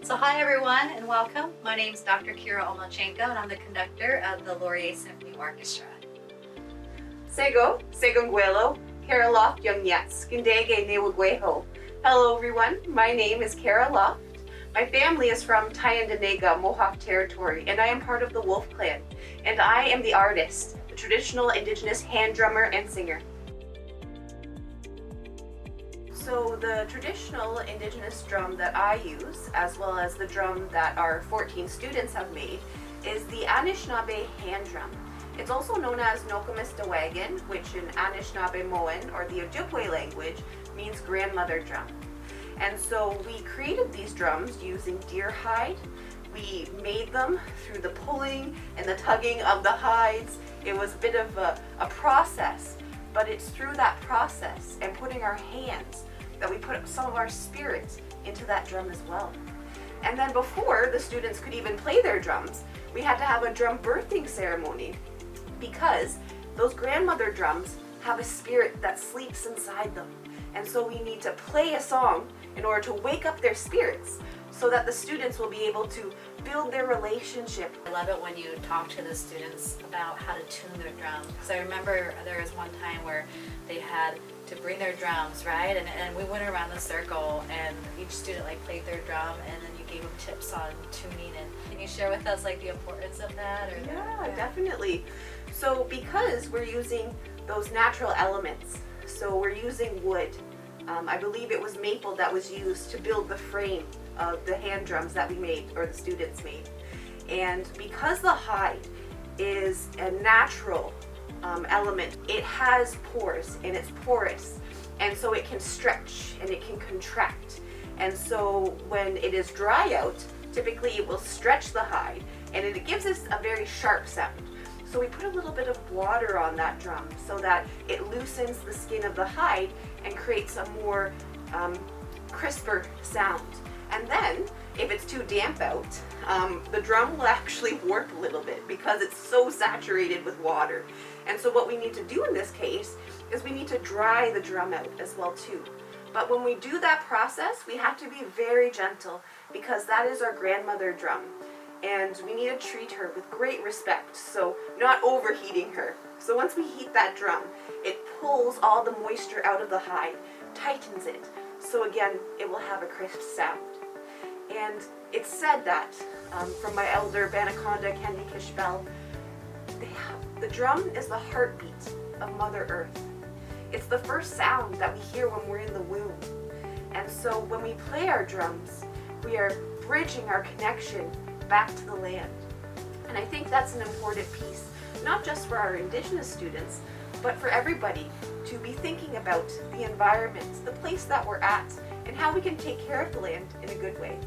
So hi everyone and welcome. My name is Dr. Cara Omelchenko and I'm the conductor of the Laurier Symphony Orchestra. Sego, Segongwelo, Cara Loft Youngyats, Gindege Newagweho. Hello everyone, my name is Cara Loft. My family is from Tyendinaga, Mohawk Territory, and I am part of the Wolf Clan. And I am the artist, the traditional Indigenous hand drummer and singer. So the traditional Indigenous drum that I use, as well as the drum that our 14 students have made, is the Anishinaabe hand drum. It's also known as Nokomis Dawagan, which in Anishinaabe-Moan, or the Ojibwe language, means grandmother drum. And so we created these drums using deer hide. We made them through the pulling and the tugging of the hides. It was a bit of a process, but it's through that process and putting our hands that we put some of our spirit into that drum as well. And then before the students could even play their drums, we had to have a drum birthing ceremony because those grandmother drums have a spirit that sleeps inside them. And so we need to play a song in order to wake up their spirits so that the students will be able to build their relationship. I love it when you talk to the students about how to tune their drums. Because I remember there was one time where they had to bring their drums, right? And we went around the circle and each student played their drum and then you gave them tips on tuning. And can you share with us the importance of that? Or yeah, definitely. So because we're using those natural elements, so we're using wood. I believe it was maple that was used to build the frame of the hand drums that we made, or the students made. And because the hide is a natural element, it has pores and it's porous, and so it can stretch and it can contract. And so when it is dry out, typically it will stretch the hide and it gives us a very sharp sound. So we put a little bit of water on that drum so that it loosens the skin of the hide and creates a more crisper sound. And then, if it's too damp out, the drum will actually warp a little bit because it's so saturated with water. And so what we need to do in this case is we need to dry the drum out as well too. But when we do that process, we have to be very gentle because that is our grandmother drum. And we need to treat her with great respect, so not overheating her. So once we heat that drum, it pulls all the moisture out of the hide, tightens it, so again, it will have a crisp sound. And it's said that, from my elder Banakonda Kennedy-Kish Bell, the drum is the heartbeat of Mother Earth. It's the first sound that we hear when we're in the womb. And so when we play our drums, we are bridging our connection back to the land. And I think that's an important piece, not just for our Indigenous students, but for everybody to be thinking about the environment, the place that we're at, and how we can take care of the land in a good way.